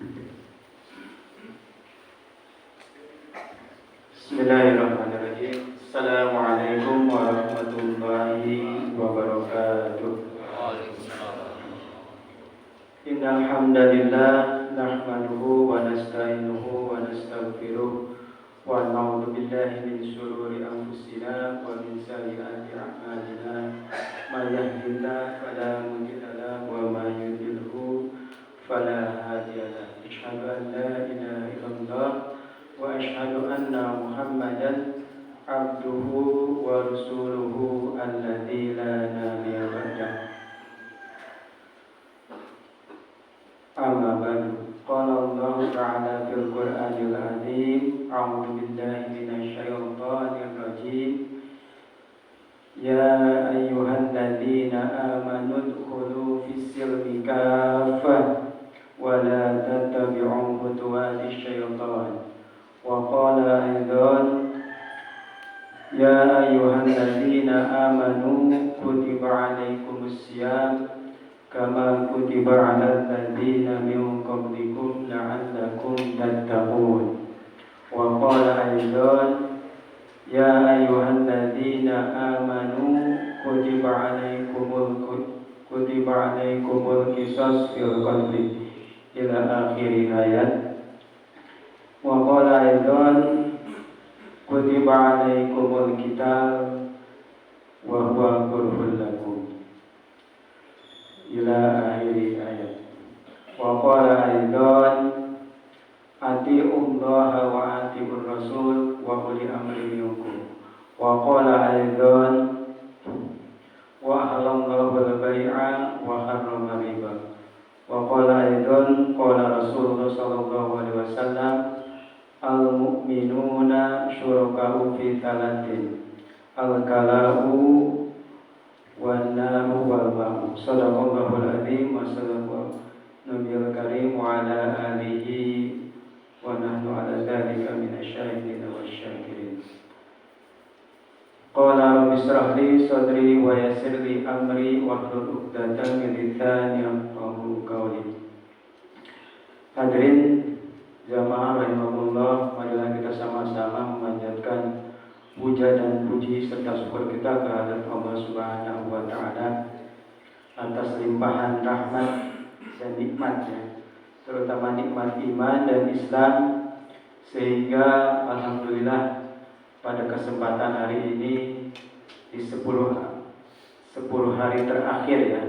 Bismillahirrahmanirrahim. Assalamualaikum warahmatullahi wabarakatuh. Innal hamdalillah nahmaduhu wa nasta'inuhu wa nastaghfiruh wa na'udzu billahi min shururi anfusina wa min sayyiati a'malina. May yahdihillahu fala mudilla lahu wa may yudlilhu fala hadiya lahu. Asyhadu an la ilaha illallah wa asyhadu anna Muhammadan abduhu wa rasuluhu alladzi la nabiyya ba'dahu. Amma ba'du. Qala Allah ta'ala fil Qur'anil 'azim. A'udzu billahi minasy syaithanir rajim. Ya ayyuhalladzina amanu udkhulu fis silmi kaffah wa la tattabi'u khutuwatisy syaitan. Wa qala aidan ya ayyuhalladzina amanu kutiba 'alaikumus syiyam kama kutiba 'alal ladzina min qablikum la'allakum tattaqun. Wa qala aidan ya ayyuhalladzina amanu kutiba 'alaikumul qisas fil qatl ila akhir ayat. Wa qala aidan kutiba 'alaikumul qital wa huwa kurhun lakum ila akhir ayat. Wa qala aidan atiullaha wa atiur rasul wa ulil amri minkum. Wa qala aidan wa halallahu al-bai'a wa harrama riba. Wa qala aidan qala Rasulullah sallallahu alaihi wasallam al-mu'minuna syuraka'u fi thalathin al-kala'u wan-naru wal-ma'u. Shadaqallahul azim wa sadaqa nabiyul karim wa ala alihi wa nahnu ala dzalika minasy syahidin wasyakirin. Qala rabbi shrah li sadri wa yassir li amri wahlul 'uqdatam min lisani yafqahu qawli. Hadirin jamaah rahimakumullah, marilah kita sama-sama memanjatkan puja dan puji serta syukur kita kehadirat Allah Subhanahu wa taala atas limpahan rahmat dan nikmatnya, terutama nikmat iman dan Islam, sehingga alhamdulillah pada kesempatan hari ini di 10 hari terakhir ya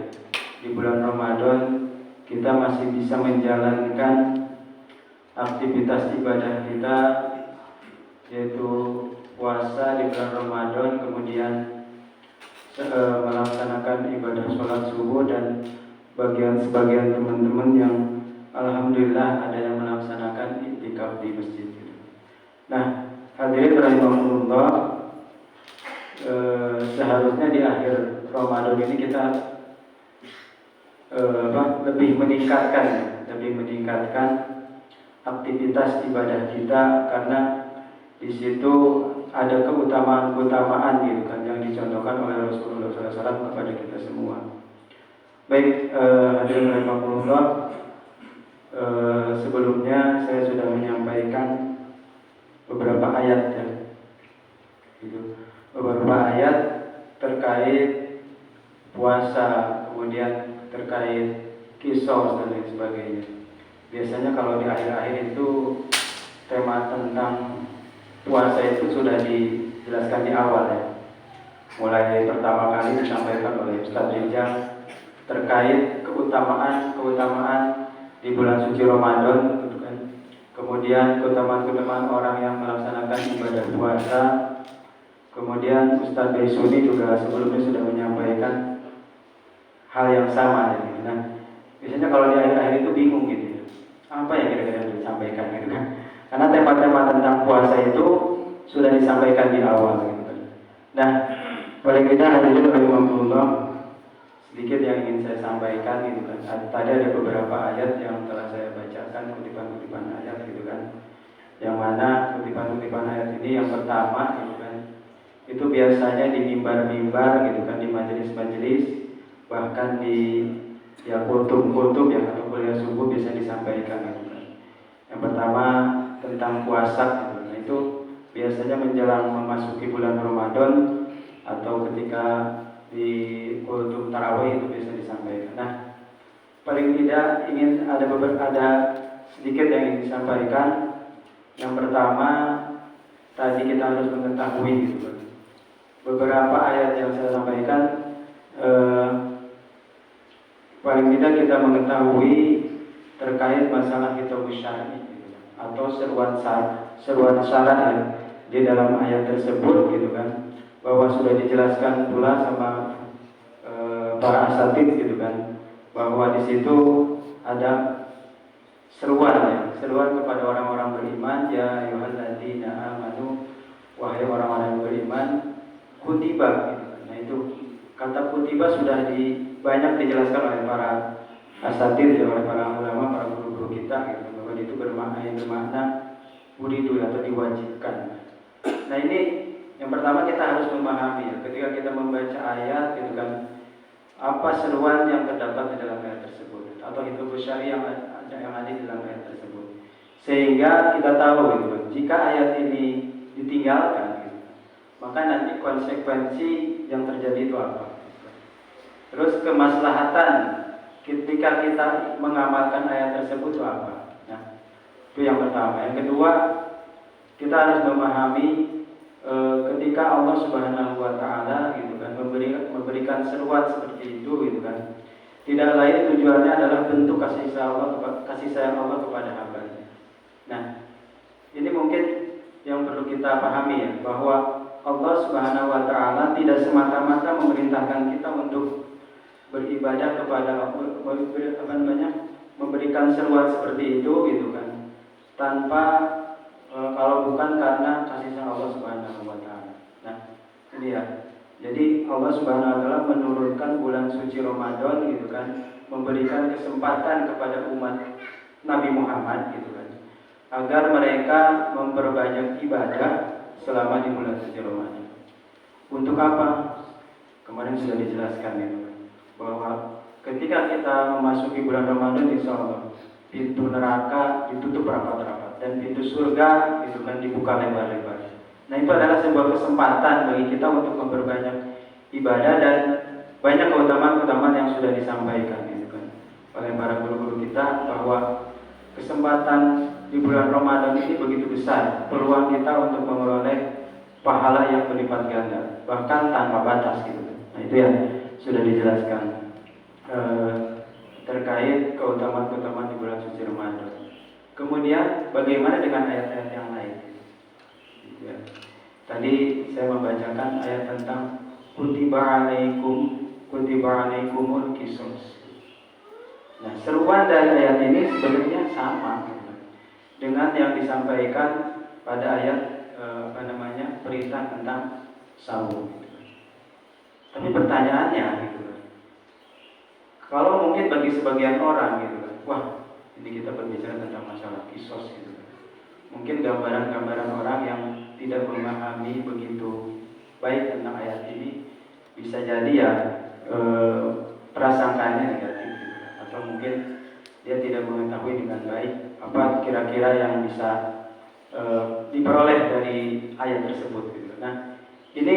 di bulan Ramadan, kita masih bisa menjalankan aktivitas ibadah kita, yaitu puasa di bulan Ramadan, kemudian melaksanakan ibadah sholat subuh, dan sebagian teman-teman yang alhamdulillah ada yang melaksanakan iktikaf di masjid. Nah, hadirin rahimahumullah, seharusnya di akhir Ramadan ini kita lebih meningkatkan aktivitas ibadah kita, karena di situ ada keutamaan gitu kan yang dicontohkan oleh Rasulullah SAW kepada kita semua. Baik, hadirin rahimakumullah, sebelumnya saya sudah menyampaikan beberapa ayat ya, gitu. Beberapa ayat terkait puasa, kemudian terkait kisos dan lain sebagainya. Biasanya kalau di akhir-akhir itu tema tentang puasa itu sudah dijelaskan di awal ya. Mulai pertama kali disampaikan oleh Ustaz Rijal terkait keutamaan di bulan suci Ramadan gitu kan. Kemudian keutamaan orang yang melaksanakan ibadah puasa. Kemudian Ustaz Baisuni juga sebelumnya sudah menyampaikan hal yang sama ya. Nah, biasanya kalau di akhir-akhir itu bingung gitu ya. Apa yang kira-kira yang disampaikan gitu kan? Karena tema-tema tentang puasa itu sudah disampaikan di awal gitu kan. Nah, paling tidak hadirin rahimakumullah, sedikit yang ingin saya sampaikan gitu kan. Tadi ada beberapa ayat yang telah saya bacakan, kutipan-kutipan ayat gitu kan. Yang mana kutipan-kutipan ayat ini yang pertama gitu kan, itu biasanya di mimbar-mimbar gitu kan, di majelis-majelis, bahkan di ya kultum-kultum yang atau kuliah subuh bisa disampaikan gitu kan. tentang puasa gitu. Nah itu biasanya menjelang memasuki bulan Ramadan atau ketika di kultum tarawih itu bisa disampaikan. Nah, paling tidak ingin ada sedikit yang ingin disampaikan. Yang pertama, tadi kita harus mengetahui gitu. Beberapa ayat yang saya sampaikan, paling tidak kita mengetahui terkait masalah kitab syar'i gitu, atau seruan syarat ya di dalam ayat tersebut gitu kan, bahwa sudah dijelaskan pula sama para asatid gitu kan, bahwa di situ ada seruan kepada orang-orang beriman, ya ayyuhalladzina amanu, wahai orang-orang yang beriman, kutiba gitu. Nah itu kata kutiba sudah banyak dijelaskan oleh para asatid, oleh para ulama, para guru-guru kita gitu, bahwa itu bermakna buridu atau diwajibkan. Nah ini yang pertama kita harus memahami ya, ketika kita membaca ayat gitu kan, apa seruan yang terdapat di dalam ayat tersebut atau hidup syar'i yang ada di dalam ayat tersebut, sehingga kita tahu gitu kan, jika ayat ini ditinggalkan gitu, maka nanti konsekuensi yang terjadi itu apa. Terus kemaslahatan ketika kita mengamalkan ayat tersebut itu apa. Nah itu yang pertama. Yang kedua, kita harus memahami ketika Allah Subhanahu wa Ta'ala gitu kan memberikan seruan seperti itu gitu kan, tidak lain tujuannya adalah bentuk kasih sayang Allah kepada hamba-Nya. Nah, ini mungkin yang perlu kita pahami ya, bahwa Allah Subhanahu wa Ta'ala tidak semata-mata memerintahkan kita untuk beribadah kepada memberikan seruan seperti itu gitu kan, tanpa kalau bukan karena kasih sayang Allah Subhanahu wa Ta'ala. Nah, ini ya. Jadi Allah Subhanahu wa Ta'ala menurunkan bulan suci Ramadan gitu kan, memberikan kesempatan kepada umat Nabi Muhammad gitu kan, agar mereka memperbanyak ibadah selama di bulan suci Ramadan. Untuk apa? Kemarin sudah dijelaskan gitu kan, bahwa ketika kita memasuki bulan Ramadan, insya Allah pintu neraka ditutup rapat-rapat dan pintu surga itu kan dibuka lebar-lebar. Nah itu adalah sebuah kesempatan bagi kita untuk memperbanyak ibadah dan banyak keutamaan-keutamaan yang sudah disampaikan gitu kan oleh para guru-guru kita, bahwa kesempatan di bulan Ramadan ini begitu besar, peluang kita untuk memperoleh pahala yang berlipat ganda bahkan tanpa batas gitu. Nah itu yang sudah dijelaskan terkait keutamaan-keutamaan di bulan suci Ramadan. Kemudian bagaimana dengan ayat-ayat yang lain? Ya. Tadi saya membacakan ayat tentang kutiba alaikumul qisas. Nah, seruan dari ayat ini sebenarnya sama dengan yang disampaikan pada ayat perintah tentang saum. Tapi pertanyaannya gitu, kalau mungkin bagi sebagian orang gitu kan, wah ini kita berbicara tentang masalah kisos gitu kan, mungkin gambaran-gambaran orang yang tidak memahami begitu baik tentang ayat ini bisa jadi ya prasangkanya negatif gitu kan, atau mungkin dia tidak mengetahui dengan baik apa kira-kira yang bisa diperoleh dari ayat tersebut gitu. Nah ini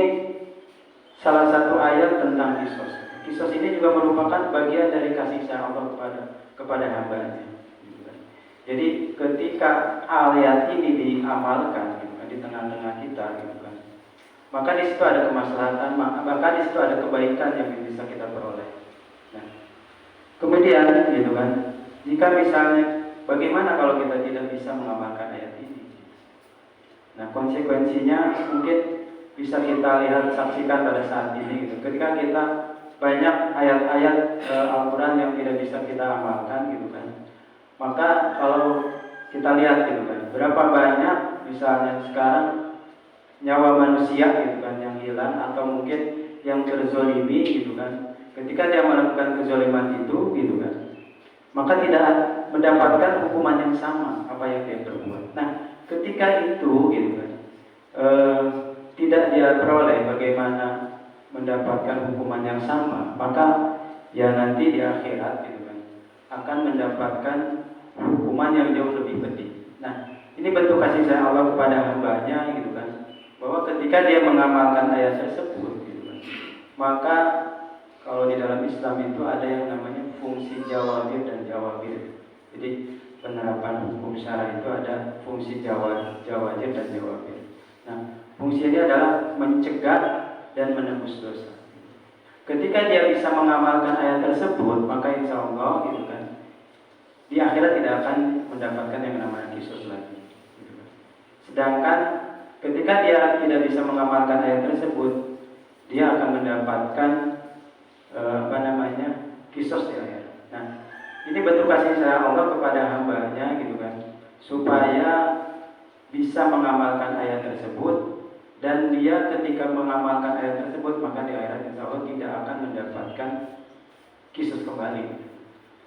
salah satu ayat tentang kisos. Kisos ini juga merupakan bagian dari kasih sayang Allah kepada hamba-Nya. Jadi ketika ayat ini diamalkan gitu kan, di tengah-tengah kita gitu kan, maka di situ ada kemaslahatan, maka di situ ada kebaikan yang bisa kita peroleh. Nah, kemudian gitu kan, jika misalnya bagaimana kalau kita tidak bisa mengamalkan ayat ini? Nah, konsekuensinya mungkin bisa kita lihat saksikan pada saat ini gitu. Ketika kita banyak ayat-ayat Al-Quran yang tidak bisa kita amalkan gitu kan, maka kalau kita lihat gitu kan, berapa banyak misalnya sekarang nyawa manusia gitu kan yang hilang atau mungkin yang terzolimi gitu kan, ketika dia melakukan kezoliman itu gitu kan, maka tidak mendapatkan hukuman yang sama apa yang dia perbuat. Nah ketika itu gitu kan tidak dia peroleh bagaimana mendapatkan hukuman yang sama, maka ya nanti di akhirat gitu kan akan mendapatkan hukuman yang jauh lebih pedih. Nah Ini bentuk kasih sayang Allah kepada hambanya gitu kan, bahwa ketika dia mengamalkan ayat tersebut gitu kan, maka kalau di dalam Islam itu ada yang namanya fungsi jawabir dan jawabir. Jadi penerapan hukum syara itu ada fungsi jawabir dan jawabir. Nah, fungsinya adalah mencegah dan menembus dosa. Ketika dia bisa mengamalkan ayat tersebut, maka insya Allah gitu kan, di akhirat tidak akan mendapatkan yang namanya kisos lagi. Gitu kan. Sedangkan ketika dia tidak bisa mengamalkan ayat tersebut, dia akan mendapatkan kisos di akhirat. Nah, ini bentuk kasih sayang Allah kepada hambanya gitu kan, supaya bisa mengamalkan ayat tersebut. Dan dia ketika mengamalkan ayat tersebut, maka di akhirat insya Allah tidak akan mendapatkan kisos kembali.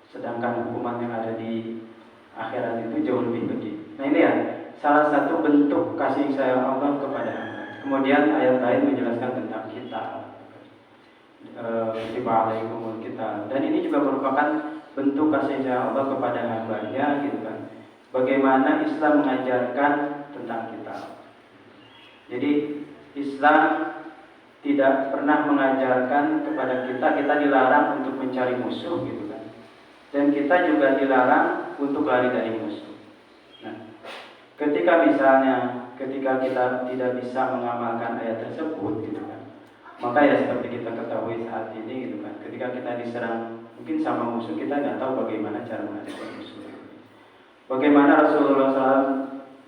Sedangkan hukuman yang ada di akhirat itu jauh lebih pedih. Nah ini ya, salah satu bentuk kasih sayang Allah kepada hamba. Kemudian ayat lain menjelaskan tentang kita. Kita. Dan ini juga merupakan bentuk kasih sayang Allah kepada hambanya gitu kan. Bagaimana Islam mengajarkan tentang kita. Jadi Islam tidak pernah mengajarkan kepada kita dilarang untuk mencari musuh gitu kan. Dan kita juga dilarang untuk lari dari musuh. Nah, ketika kita tidak bisa mengamalkan ayat tersebut gitu kan, maka ya seperti kita ketahui saat ini gitu kan, ketika kita diserang mungkin sama musuh, kita nggak tahu bagaimana cara menghadapi musuh. Bagaimana Rasulullah SAW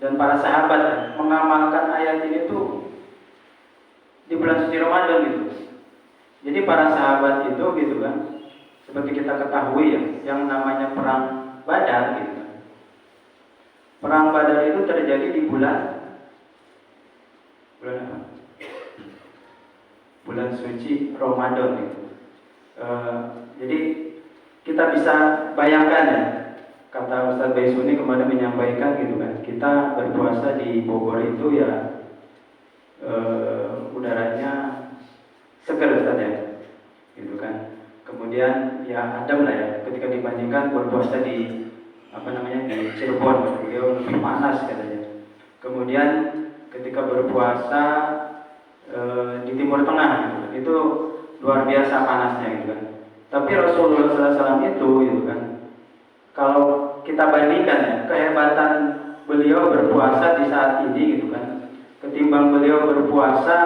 dan para sahabat mengamalkan ayat ini tuh di bulan suci Ramadan gitu. Jadi para sahabat itu gitu kan, seperti kita ketahui ya, yang namanya perang Badar gitu kan. Perang Badar itu terjadi di bulan apa? Bulan suci Ramadan gitu. Jadi kita bisa bayangkan ya, kata Ustaz Baisuni kemarin menyampaikan gitu kan, kita berpuasa di Bogor itu ya udaranya seger Ustaz ya, gitu kan. Kemudian ya adem lah ya, ketika dibandingkan berpuasa di di Cirebon, beliau lebih panas katanya. Kemudian ketika berpuasa di Timur Tengah gitu, itu luar biasa panasnya gitu kan. Tapi Rasulullah SAW itu gitu kan, kalau kita bandingkan ya, kehebatan beliau berpuasa di saat ini gitu kan, ketimbang beliau berpuasa,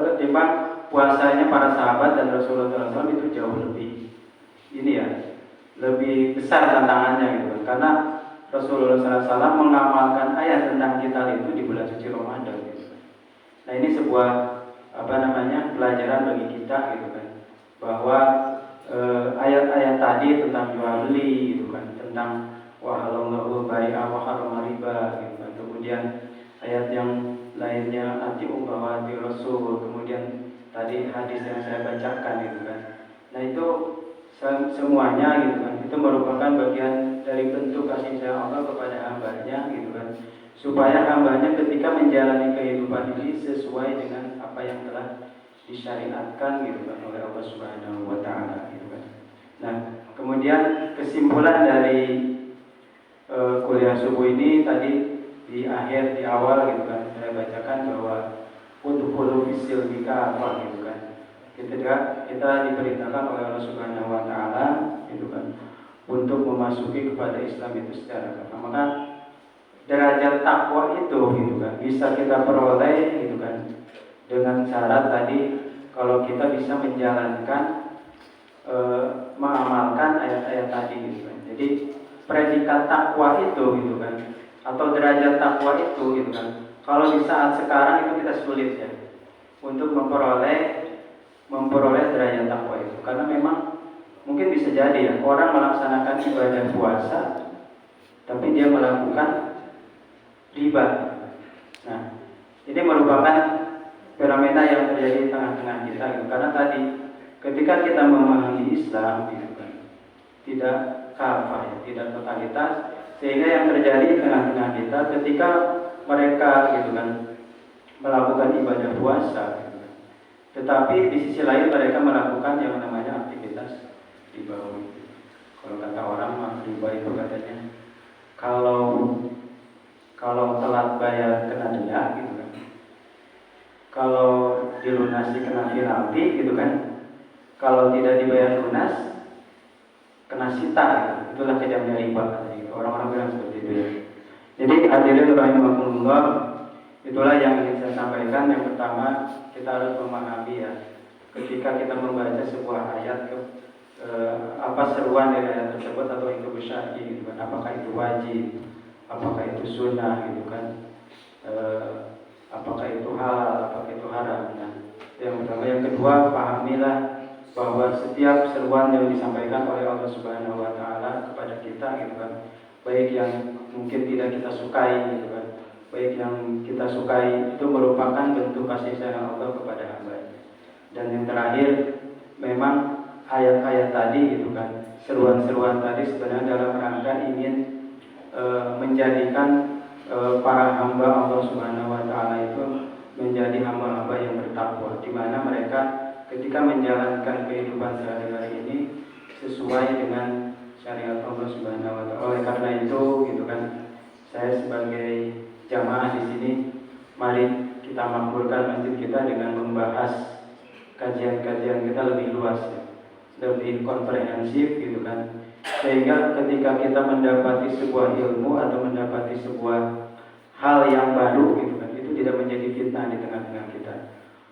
ketimbang puasanya para sahabat dan Rasulullah SAW itu jauh lebih lebih besar tantangannya gitu kan, karena Rasulullah SAW mengamalkan ayat tentang kita itu di bulan suci Ramadan gitu kan. Nah ini sebuah pelajaran bagi kita gitu kan, bahwa ayat-ayat tadi tentang jual beli gitu kan, tentang wahalallahu bai'a wa harrama riba gitu kan. Kemudian ayat yang lainnya ati ummawati rasul, kemudian tadi hadis yang saya bacakan gitu kan. Nah itu semuanya gitu kan, itu merupakan bagian dari bentuk kasih sayang Allah kepada hambanya gitu kan, supaya hambanya ketika menjalani kehidupan ini sesuai dengan apa yang telah disyariatkan gitu kan oleh Allah Subhanahu wa taala gitu kan. Nah, kemudian kesimpulan dari kuliah subuh ini tadi di awal gitu kan, saya bacakan bahwa udkhulu fisilmika apa gitu kan. Kita diperintahkan oleh Allah Subhanahu wa taala gitu kan untuk memasuki kepada Islam itu secara kafah. Maka derajat takwa itu gitu kan bisa kita peroleh gitu kan dengan syarat tadi kalau kita bisa menjalankan mengamalkan ayat-ayat tadi gitu kan. Jadi predikat takwa itu gitu kan, atau derajat takwa itu gitu kan, kalau di saat sekarang itu kita sulit ya untuk memperoleh derajat takwa itu, karena memang mungkin bisa jadi ya orang melaksanakan ibadah puasa tapi dia melakukan riba. Nah ini merupakan fenomena yang terjadi di tengah-tengah kita gitu. Karena tadi ketika kita memahami Islam gitu kan, tidak kafah ya, tidak totalitas, sehingga yang terjadi di tengah-tengah kita ketika mereka gitu kan melakukan ibadah puasa gitu kan, tetapi di sisi lain mereka melakukan yang namanya aktivitas ribawi. Kalau kata orang mah riba itu katanya kalau donasi kena penalti gitu kan. Kalau tidak dibayar lunas kena sita gitu. Itulah kejamnya riba gitu. Orang-orang bilang seperti itu ya. Jadi hadirin rahimakumullah, itulah yang ingin saya sampaikan. Yang pertama, kita harus memahami ya, ketika kita membaca sebuah ayat apa seruan dari ayat tersebut atau itu syar'i gitu kan. Apakah itu wajib, apakah itu sunnah gitu kan. Apakah itu halal, apakah itu haram. Nah, yang pertama. Yang kedua, pahamilah bahwa setiap seruan yang disampaikan oleh Allah Subhanahu wa taala kepada kita gitu kan, baik yang mungkin tidak kita sukai gitu kan, baik yang kita sukai, itu merupakan bentuk kasih sayang Allah kepada hamba. Dan yang terakhir, memang ayat-ayat tadi gitu kan, seruan-seruan tadi sebenarnya dalam rangka ingin menjadikan para hamba Allah Subhanahu wa taala itu menjadi hamba-hamba yang bertakwa, di mana mereka ketika menjalankan kehidupan sehari-hari ini sesuai dengan syariat Allah Subhanahu wa taala. Oleh karena itu gitu kan, saya sebagai jamaah di sini, mari kita makmurkan masjid kita dengan membahas kajian-kajian kita lebih luas ya, lebih komprehensif gitu kan, sehingga ketika kita mendapati sebuah ilmu atau mendapati sebuah hal yang baru gitu kan, itu tidak menjadi fitnah di tengah-tengah kita.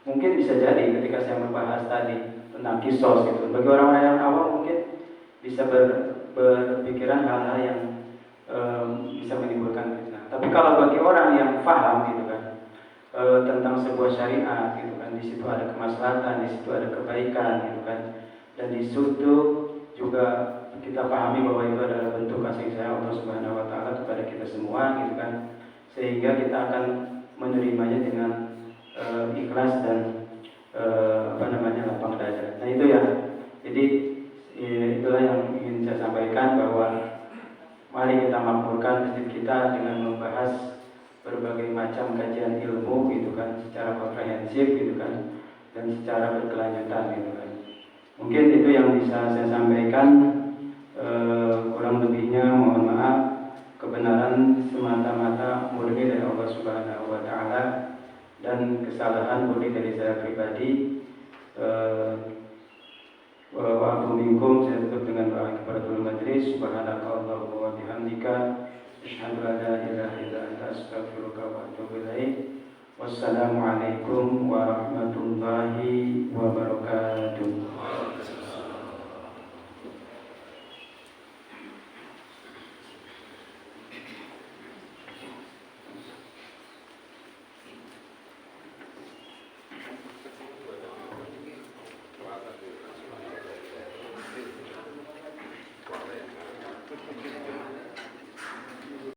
Mungkin bisa jadi ketika saya membahas tadi tentang kisos gitu, bagi orang-orang yang awam mungkin bisa berpikiran hal-hal yang bisa menimbulkan fitnah. Tapi kalau bagi orang yang paham gitu kan, tentang sebuah syariat gitu kan, di situ ada kemaslahatan, di situ ada kebaikan gitu kan, dan di situ juga kita pahami bahwa itu adalah bentuk kasih sayang Allah Subhanahu wa taala kepada kita semua gitu kan, sehingga kita akan menerimanya dengan ikhlas dan lapang dada. Nah itu ya. Jadi itulah yang ingin saya sampaikan, bahwa mari kita makmurkan masjid kita dengan membahas berbagai macam kajian ilmu gitu kan, secara komprehensif gitu kan, dan secara berkelanjutan gitu kan. Mungkin itu yang bisa saya sampaikan. Kurang lebihnya mohon maaf. Kebenaran semata-mata murni dari Allah Subhanahu wa taala, dan kesalahan murni dari saya pribadi. Wa'afu minkum, saya tutup dengan doa kepada majelis. Subhanakallahumma wa bihamdika, asyhadu an la ilaha illa anta, astaghfiruka wa atubu ilaik. Wassalamualaikum warahmatullahi wabarakatuh.